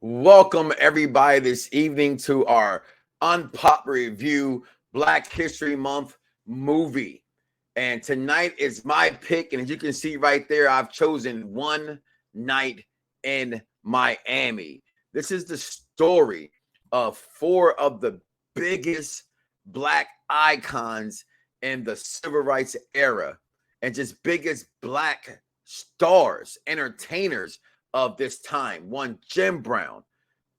Welcome everybody this evening to our Unpop Review Black History Month movie. And tonight is my pick. And as you can see right there, I've chosen One Night in Miami. This is the story of four of the biggest Black icons in the civil rights era and just biggest Black stars, entertainers of this time. One, Jim Brown,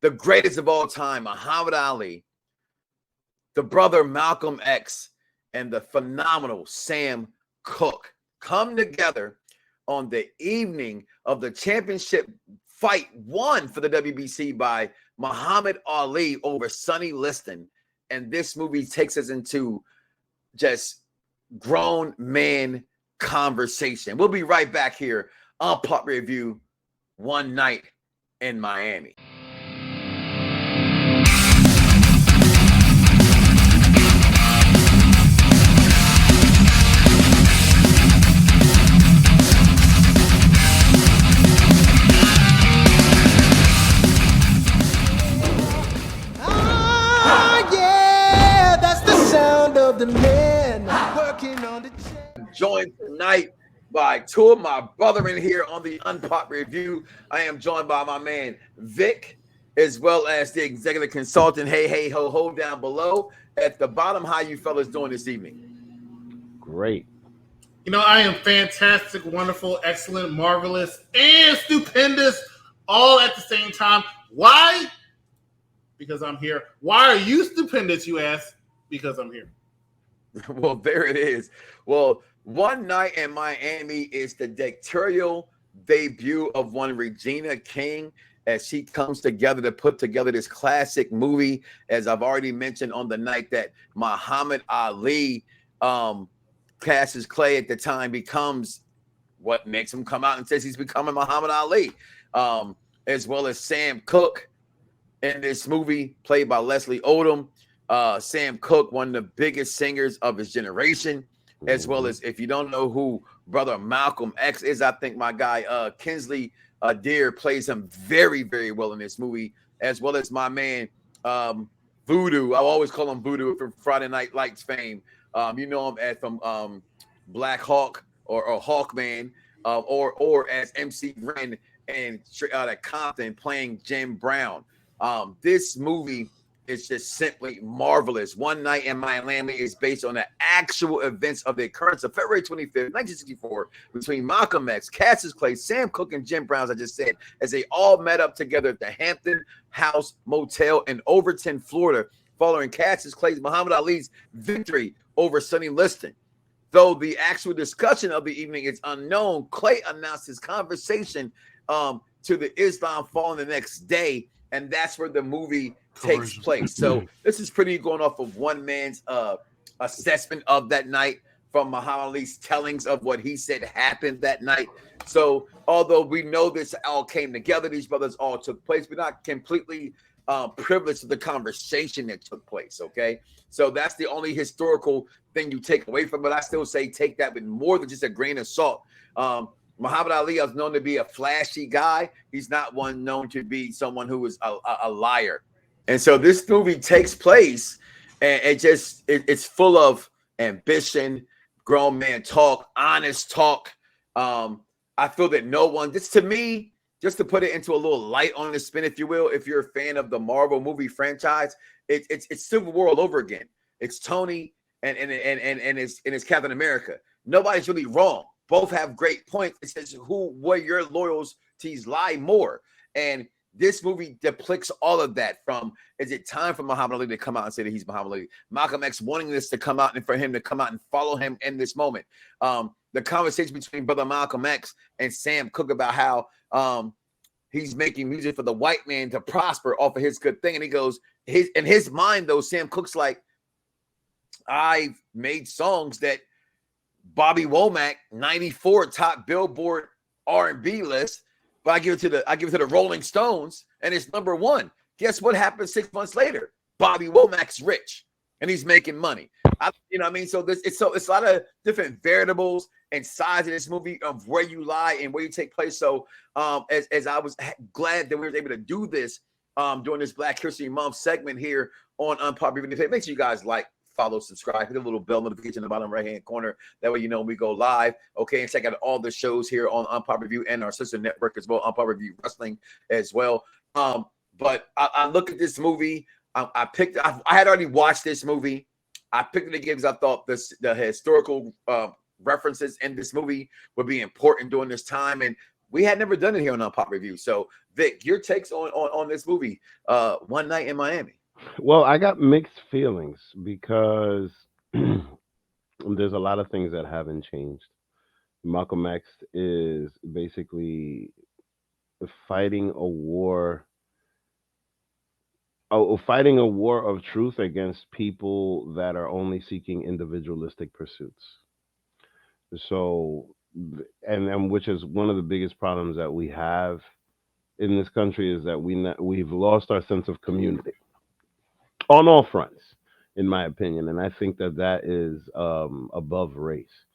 the greatest of all time, Muhammad Ali, the brother Malcolm X, and the phenomenal Sam Cooke come together on the evening of the championship fight won for the WBC by Muhammad Ali over Sonny Liston. And this movie takes us into just grown man conversation. We'll be right back here on Pop Review, One Night in Miami. The men working on the joined tonight by two of my brethren here on the Unpop Review. I am joined by my man Vic, as well as the executive consultant. Hey ho down below at the bottom. How you fellas doing this evening? Great. You know, I am fantastic, wonderful, excellent, marvelous, and stupendous all at the same time. Why? Because I'm here. Why are you stupendous, you ask? Because I'm here. Well, there it is. Well, One Night in Miami is the directorial debut of one Regina King as she comes together to put together this classic movie, as I've already mentioned, on the night that Muhammad Ali, Cassius Clay at the time, becomes what makes him come out and says he's becoming Muhammad Ali, as well as Sam Cooke in this movie, played by Leslie Odom. Sam Cooke, one of the biggest singers of his generation, as well as, if you don't know who brother Malcolm X is, I think my guy Kinsley Deer plays him very, very well in this movie, as well as my man Voodoo. I always call him Voodoo from Friday Night Lights fame. You know him from Black Hawk or Hawkman, or as MC Ren and Straight Outta Compton playing Jim Brown. This movie is just simply marvelous. One Night in Miami is based on the actual events of the occurrence of February 25th, 1964, between Malcolm X, Cassius Clay, Sam Cooke, and Jim Brown, as I just said, as they all met up together at the Hampton House Motel in Overton, Florida, following Cassius Clay's Muhammad Ali's victory over Sonny Liston. Though the actual discussion of the evening is unknown, Clay announced his conversation to the Islam following the next day, and that's where the movie takes place. So this is pretty going off of one man's assessment of that night from Muhammad Ali's tellings of what he said happened that night. So although we know this all came together, these brothers all took place, we're not completely privileged to the conversation that took place, okay? So that's the only historical thing you take away from it. I still say take that with more than just a grain of salt. Muhammad Ali is known to be a flashy guy. He's not one known to be someone who is a liar. And so this movie takes place, and it's full of ambition, grown man talk, honest talk. I feel that no one, just to me, just to put it into a little light on the spin, if you will, if you're a fan of the Marvel movie franchise, it's Civil War all over again. It's Tony and it's Captain America. Nobody's really wrong. Both have great points. It says where your loyalties lie more. And this movie depicts all of that. From, is it time for Muhammad Ali to come out and say that he's Muhammad Ali? Malcolm X wanting this to come out and for him to come out and follow him in this moment. The conversation between brother Malcolm X and Sam Cooke about how he's making music for the white man to prosper off of his good thing. And he goes, in his mind, though, Sam Cooke's like, I've made songs that Bobby Womack, 94 top Billboard R&B list, but I give it to the Rolling Stones, and it's number one. Guess what happened 6 months later? Bobby Womack's rich, and he's making money. You know what I mean? So it's a lot of different variables and sides of this movie of where you lie and where you take place. So as I was glad that we were able to do this during this Black History Month segment here on Unpopular Review. Make sure you guys like, follow, subscribe, hit the little bell notification in the bottom right-hand corner. That way you know when we go live. Okay, and check out all the shows here on Unpopular Review and our sister network as well, Unpopular Review Wrestling as well. But I look at this movie. I had already watched this movie. I picked it again because I thought the historical references in this movie would be important during this time, and we had never done it here on Unpopular Review. So, Vic, your takes on this movie, One Night in Miami. Well, I got mixed feelings because there's a lot of things that haven't changed. Malcolm X is basically fighting a war of truth against people that are only seeking individualistic pursuits. So, and which is one of the biggest problems that we have in this country, is that we've lost our sense of community on all fronts, in my opinion. And I think that is above race.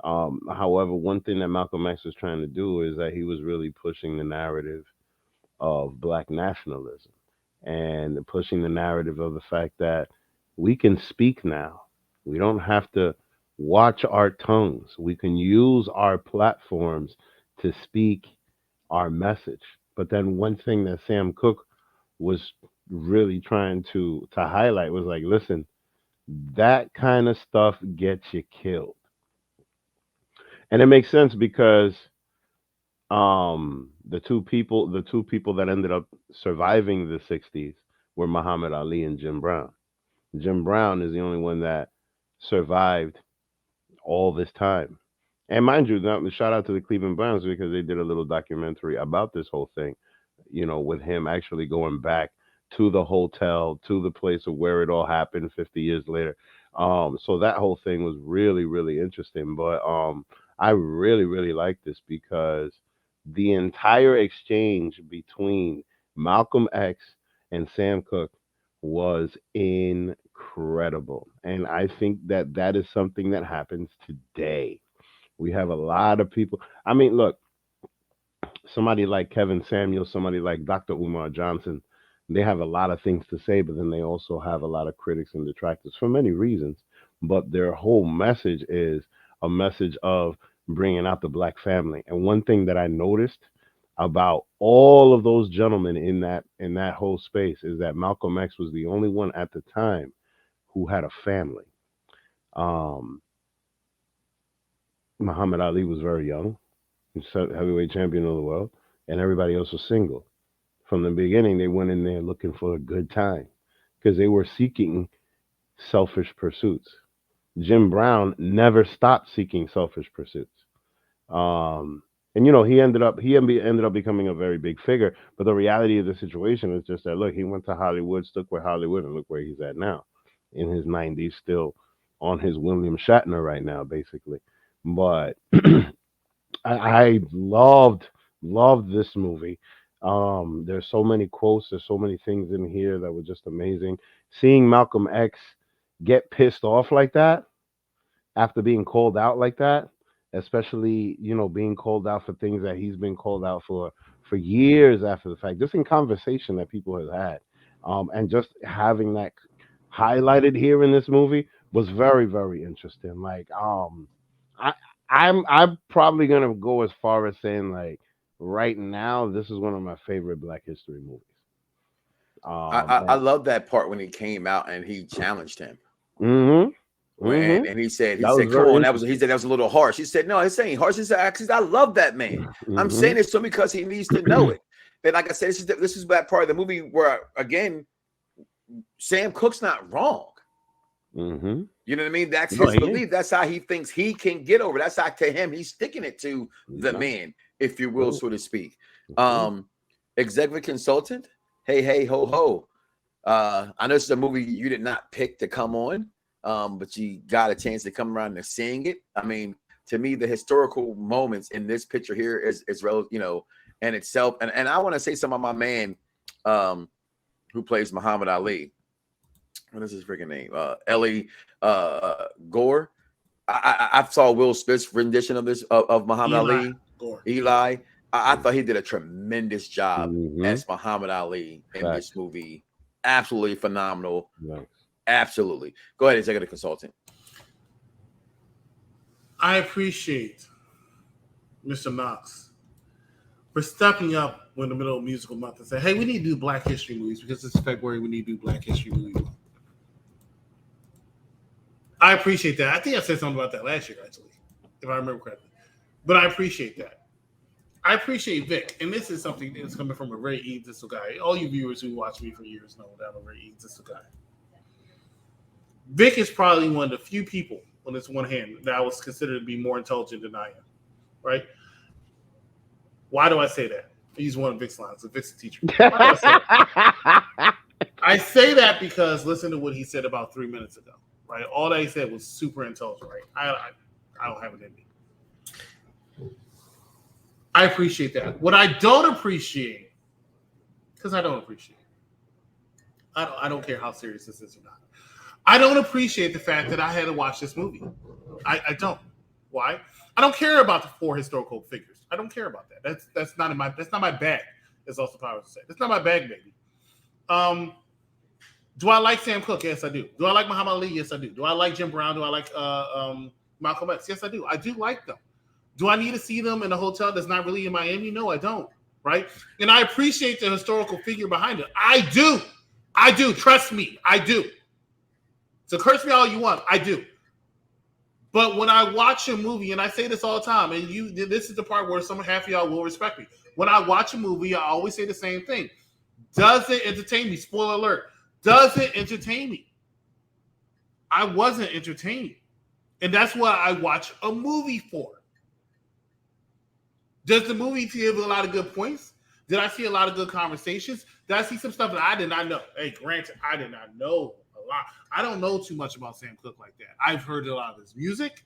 However, one thing that Malcolm X was trying to do is that he was really pushing the narrative of Black nationalism and pushing the narrative of the fact that we can speak now. We don't have to watch our tongues. We can use our platforms to speak our message. But then one thing that Sam Cooke was really trying to highlight was like, listen, that kind of stuff gets you killed. And it makes sense because the two people that ended up surviving the 60s were Muhammad Ali and Jim Brown. Jim Brown is the only one that survived all this time. And mind you, shout out to the Cleveland Browns because they did a little documentary about this whole thing, with him actually going back to the hotel, to the place of where it all happened 50 years later. So that whole thing was really, really interesting. But I really, really like this because the entire exchange between Malcolm X and Sam Cooke was incredible. And I think that is something that happens today. We have a lot of people. I mean, look, somebody like Kevin Samuels, somebody like Dr. Umar Johnson, they have a lot of things to say, but then they also have a lot of critics and detractors for many reasons. But their whole message is a message of bringing out the Black family. And one thing that I noticed about all of those gentlemen in that whole space is that Malcolm X was the only one at the time who had a family. Muhammad Ali was very young. He's heavyweight champion of the world, and everybody else was single. From the beginning, they went in there looking for a good time because they were seeking selfish pursuits. Jim Brown never stopped seeking selfish pursuits. And he ended up becoming a very big figure. But the reality of the situation is just that, look, he went to Hollywood, stuck with Hollywood, and look where he's at now. In his 90s, still on his William Shatner right now, basically. But I loved this movie. There's so many quotes, there's so many things in here that were just amazing. Seeing Malcolm X get pissed off like that after being called out like that, especially being called out for things that he's been called out for years after the fact, just in conversation that people have had, and just having that highlighted here in this movie was very, very interesting. Like, I'm probably gonna go as far as saying, like, right now, this is one of my favorite Black History movies. I love that part when he came out and he challenged him. Mm-hmm. And he said, come on, he said that was a little harsh. He said, no, it's ain't harsh. He said, actually, I love that man. Mm-hmm. I'm saying this to him because he needs to know it. And like I said, this is that part of the movie where, again, Sam Cooke's not wrong. Mm-hmm. You know what I mean? That's his belief. That's how he thinks he can get over. That's how, to him, he's sticking it to the man, if you will, so to speak. Executive consultant, hey, ho, ho. I know this is a movie you did not pick to come on, but you got a chance to come around and seeing it. I mean, to me, the historical moments in this picture here is in itself. And I want to say some of my man who plays Muhammad Ali. What is his freaking name? Ellie Gore. I saw Will Smith's rendition of this of Muhammad Ali. Gore. Eli. I thought he did a tremendous job Mhm. as Muhammad Ali in Facts. this movie. Absolutely phenomenal. Yes. Absolutely. Go ahead, executive consultant. I appreciate Mr. Knox for stepping up in the middle of musical month and say, hey, we need to do Black History movies because it's February. We need to do Black History movies. I appreciate that. I think I said something about that last year, actually, if I remember correctly. But I appreciate that. I appreciate Vic. And this is something that's coming from a very egotistical guy. All you viewers who watch me for years know that I'm a very egotistical guy. Vic is probably one of the few people on this one hand that I was considered to be more intelligent than I am, right? Why do I say that? I use one of Vic's lines. Vic's a teacher. Why do I say that? I say that because listen to what he said about 3 minutes ago, right? All that he said was super intelligent, right? I don't have it in me. I appreciate that. What I don't appreciate, because I don't appreciate, I don't care how serious this is or not. I don't appreciate the fact that I had to watch this movie. I don't. Why? I don't care about the 4 historical figures. I don't care about that. That's not my bag, as Austin Powers would say. That's not my bag, baby. Do I like Sam Cooke? Yes, I do. Do I like Muhammad Ali? Yes, I do. Do I like Jim Brown? Do I like Malcolm X? Yes, I do. I do like them. Do I need to see them in a hotel that's not really in Miami? No, I don't. Right? And I appreciate the historical figure behind it. I do. I do. Trust me. I do. So curse me all you want. I do. But when I watch a movie, and I say this all the time, and this is the part where half of y'all will respect me. When I watch a movie, I always say the same thing. Does it entertain me? Spoiler alert. Does it entertain me? I wasn't entertained. And that's what I watch a movie for. Does the movie give a lot of good points? Did I see a lot of good conversations? Did I see some stuff that I did not know? Hey, granted, I did not know a lot. I don't know too much about Sam Cooke like that. I've heard a lot of his music.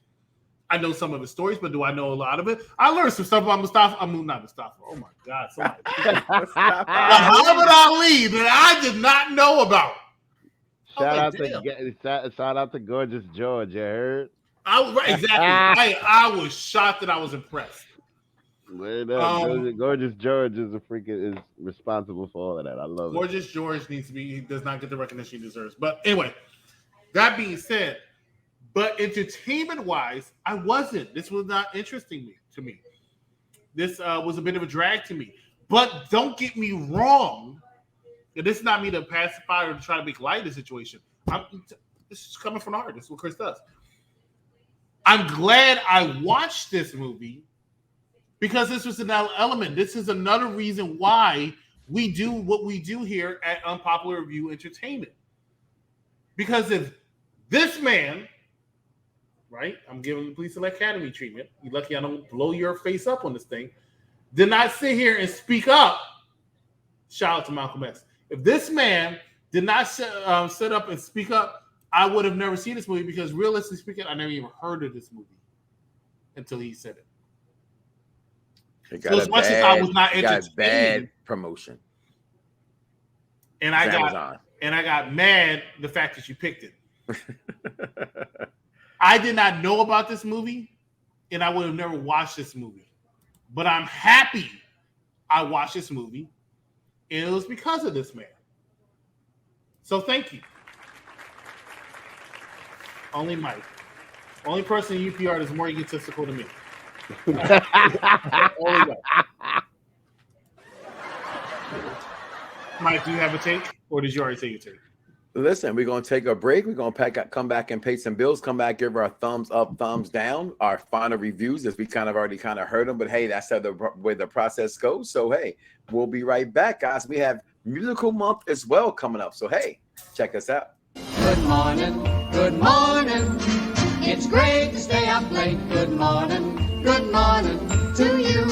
I know some of his stories, but do I know a lot of it? I learned some stuff about Mustafa. Not Mustafa. Oh my God. Muhammad Ali that I did not know about. Shout out to Gorgeous George. You heard? Exactly. I was shocked that I was impressed. Gorgeous George is responsible for all of that. I love Gorgeous it. George he does not get the recognition he deserves. But anyway, that being said, but entertainment-wise, I wasn't. This was not interesting to me. This was a bit of a drag to me. But don't get me wrong. This is not me to pacify or to try to make light of the situation. This is coming from the heart. This is what Chris does. I'm glad I watched this movie because this was an element. This is another reason why we do what we do here at Unpopular Review Entertainment. Because if this man, right, I'm giving the Police Academy treatment. You're lucky I don't blow your face up on this thing. Did not sit here and speak up. Shout out to Malcolm X. If this man did not sit up and speak up, I would have never seen this movie because realistically speaking, I never even heard of this movie until he said it. So as much as I was not entertained, bad promotion. And I got mad the fact that you picked it. I did not know about this movie, and I would have never watched this movie. But I'm happy I watched this movie, and it was because of this man. So thank you. Only Mike. Only person in UPR that's more egotistical than me. Only Mike. Mike, do you have a take, or did you already take a take? Listen, we're going to take a break. We're going to come back and pay some bills, come back, give our thumbs up, thumbs down, our final reviews, as we already heard them. But, hey, that's how the way the process goes. So, hey, we'll be right back, guys. We have Musical Month as well coming up. So, hey, check us out. Good morning, good morning. It's great to stay up late. Good morning to you.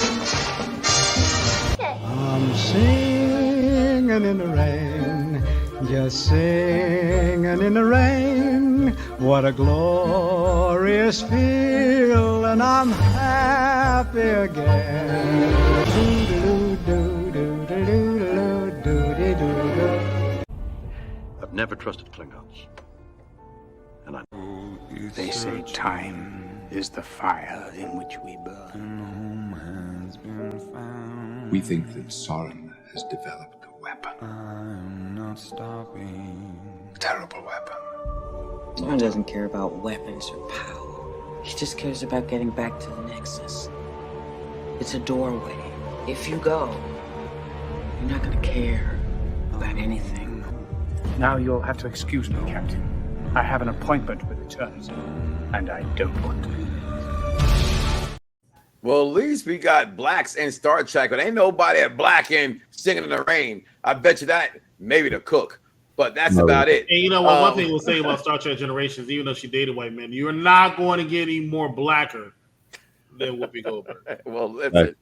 I'm singing in the rain, just singing in the rain. What a glorious feel, and I'm happy again. I've never trusted Klingons. And They say time is the fire in which we burn. We think that Soren has developed a weapon. A terrible weapon. Soren doesn't care about weapons or power. He just cares about getting back to the Nexus. It's a doorway. If you go, you're not gonna care about anything. Now you'll have to excuse me, Captain. I have an appointment with Eternity, and I don't want to be late. Well, at least we got blacks in Star Trek, but ain't nobody at black in Singing in the Rain. I bet you that maybe the cook, but that's about it. And you know what? One thing we'll say about Star Trek Generations, even though she dated white men, you're not going to get any more blacker than Whoopi Goldberg. Well, listen.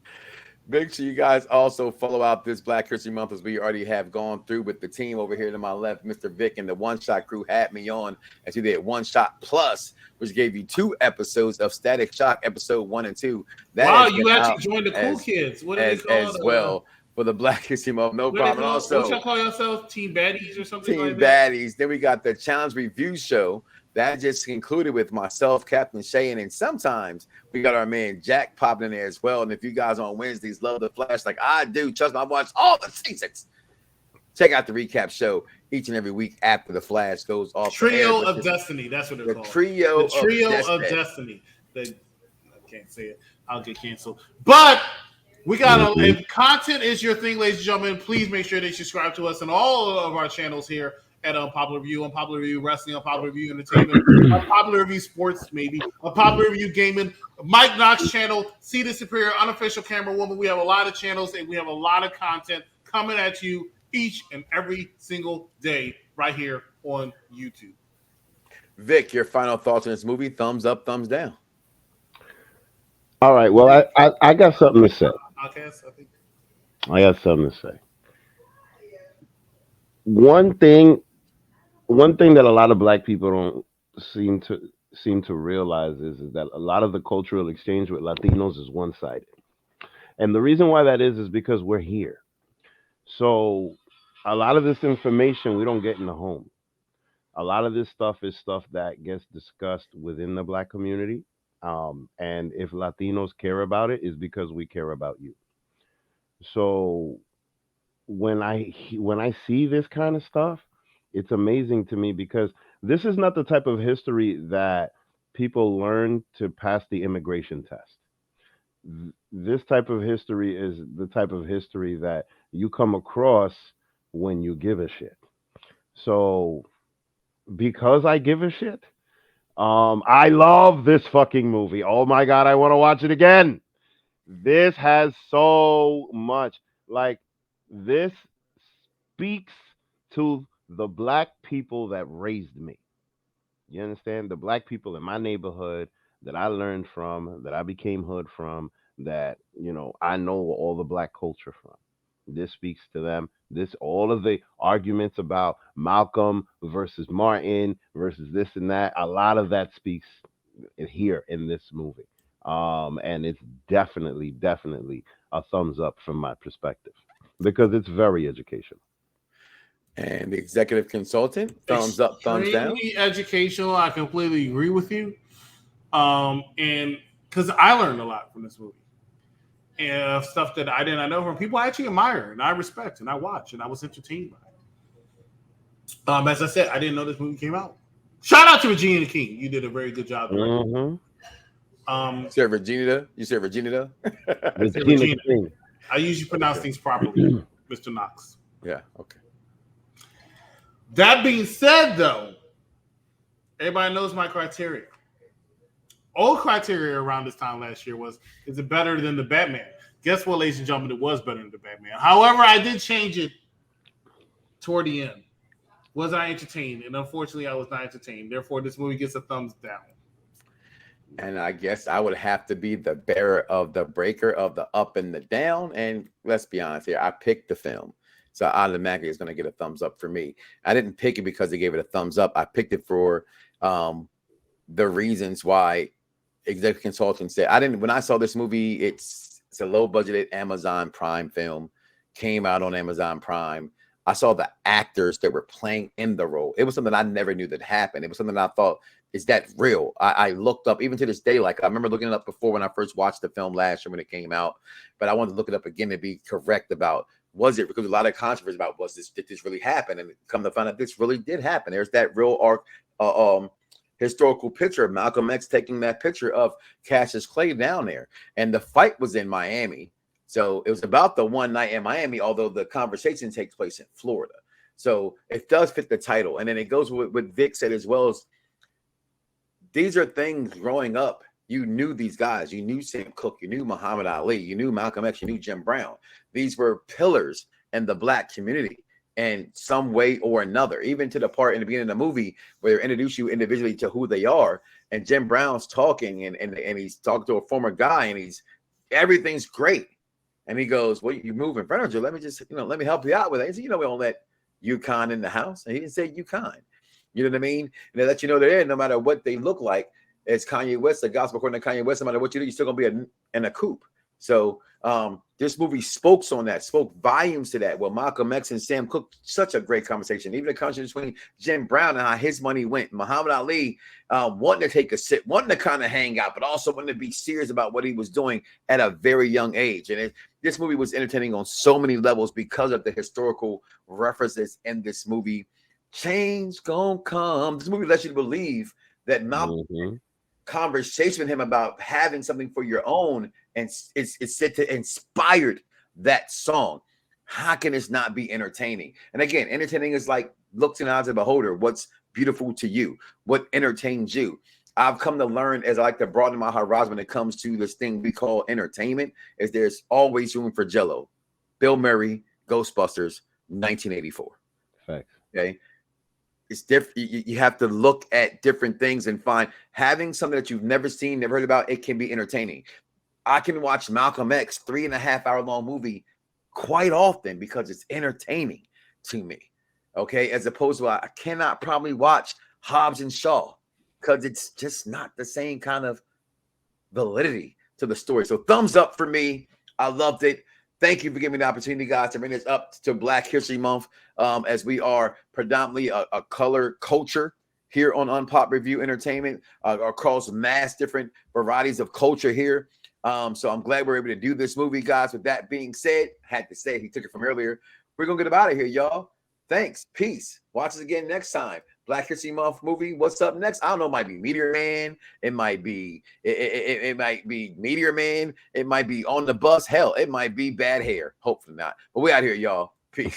Make sure you guys also follow out this Black History Month as we already have gone through with the team over here to my left. Mr. Vic and the One Shot crew had me on as we did One Shot Plus, which gave you 2 episodes of Static Shock, episode 1 and 2. Wow, you actually joined the cool kids. What are they called? As well for the Black History Month. No problem. Also, what y'all call yourselves? Team Baddies or something Team like that? Baddies. Then we got the Challenge Review Show. That just concluded with myself, Captain Shay, and sometimes we got our man Jack popping in there as well. And if you guys on Wednesdays love the Flash like I do, trust me, I watch all the seasons. Check out the recap show each and every week after the Flash goes off. Trio of Destiny. That's what they're called. The Trio of Destiny. I can't say it. I'll get canceled. But we got if content is your thing, ladies and gentlemen, please make sure they subscribe to us on all of our channels here at Unpopular Review, Unpopular Review Wrestling, Unpopular Review Entertainment, Unpopular Review Sports, maybe, Unpopular Review Gaming, Mike Knox channel, See the Superior, Unofficial Camera Woman. We have a lot of channels and we have a lot of content coming at you each and every single day right here on YouTube. Vic, your final thoughts on this movie? Thumbs up, thumbs down. All right. Well, I got something to say. I got something to say. One thing that a lot of black people don't seem to realize is that a lot of the cultural exchange with Latinos is one-sided. And the reason why that is because we're here. So a lot of this information we don't get in the home. A lot of this stuff is stuff that gets discussed within the black community. And if Latinos care about it, is because we care about you. So when I see this kind of stuff, it's amazing to me because this is not the type of history that people learn to pass the immigration test. This type of history is the type of history that you come across when you give a shit. So because I give a shit, I love this fucking movie. Oh my God, I want to watch it again. This has so much, like, this speaks to the black people that raised me. You understand? The black people in my neighborhood that I learned from, that I became hood from, that, you know, I know all the black culture from. This speaks to them. All of the arguments about Malcolm versus Martin versus this and that, a lot of that speaks here in this movie. And it's definitely a thumbs up from my perspective because it's very educational. And the executive consultant, thumbs up, thumbs down. Extremely educational. I completely agree with you. And because I learned a lot from this movie. And stuff that I did not know from people I actually admire and I respect and I watch and I was entertained by it. As I said, I didn't know this movie came out. Shout out to Regina King. You did a very good job. Mm-hmm. You said Regina? You said Regina? Regina King. I usually pronounce things properly, Mr. Knox. Yeah, okay. That being said, though, everybody knows my criteria. Old criteria around this time last year was, is it better than the Batman? Guess what, ladies and gentlemen, it was better than the Batman. However, I did change it toward the end. Was I entertained? And unfortunately, I was not entertained. Therefore, this movie gets a thumbs down. And I guess I would have to be the bearer of the breaker of the up and the down. And let's be honest here, I picked the film. So automatically it's going to get a thumbs up for me. I didn't pick it because they gave it a thumbs up. I picked it for the reasons why executive consultant said. When I saw this movie, it's a low budgeted Amazon Prime film, came out on Amazon Prime. I saw the actors that were playing in the role. It was something I never knew that happened. It was something I thought, is that real? I looked up, even to this day, like I remember looking it up before when I first watched the film last year when it came out, but I wanted to look it up again to be correct about, was it, because a lot of controversy about, did this really happen? And come to find out this really did happen. There's that real historical picture of Malcolm X taking that picture of Cassius Clay down there. And the fight was in Miami. So it was about the one night in Miami, although the conversation takes place in Florida. So it does fit the title. And then it goes with what Vic said as well, as these are things growing up. You knew these guys. You knew Sam Cooke. You knew Muhammad Ali. You knew Malcolm X. You knew Jim Brown. These were pillars in the Black community in some way or another, even to the part in the beginning of the movie where they introduce you individually to who they are. And Jim Brown's talking and he's talking to a former guy and everything's great. And he goes, well, you move in furniture. Let me just, let me help you out with it. He said, we don't let UConn in the house. And he didn't say UConn. You know what I mean? And they let you know they're in no matter what they look like. It's Kanye West, the gospel according to Kanye West. No matter what you do, you're still going to be in a coupe. So this movie spoke volumes to that. Well, Malcolm X and Sam Cooke, such a great conversation. Even the conversation between Jim Brown and how his money went. Muhammad Ali wanting to take a sip, wanting to kind of hang out, but also wanting to be serious about what he was doing at a very young age. And this movie was entertaining on so many levels because of the historical references in this movie. Change gonna come. This movie lets you believe that Malcolm conversation with him about having something for your own, and it's said to inspired that song. How can this not be entertaining? And again, entertaining is like looks in the eyes of the beholder. What's beautiful to you? What entertains you? I've come to learn, as I like to broaden my horizon when it comes to this thing we call entertainment, is there's always room for Jello. Bill Murray, Ghostbusters, 1984. Facts. Okay. It's different. You have to look at different things and find having something that you've never seen, never heard about. It can be entertaining. I can watch Malcolm X 3.5 hour long movie quite often because it's entertaining to me. Okay. As opposed to I cannot probably watch Hobbs and Shaw because it's just not the same kind of validity to the story. So thumbs up for me. I loved it. Thank you for giving me the opportunity, guys, to bring this up to Black History Month, as we are predominantly a color culture here on Unpop Review Entertainment, across mass different varieties of culture here. So I'm glad we're able to do this movie, guys. With that being said, I had to say, he took it from earlier. We're going to get out of here, y'all. Thanks. Peace. Watch us again next time. Black History Month movie. What's up next? I don't know. It might be Meteor Man. It might be Meteor Man. It might be On the Bus. Hell, it might be Bad Hair. Hopefully not. But we out here, y'all. Peace.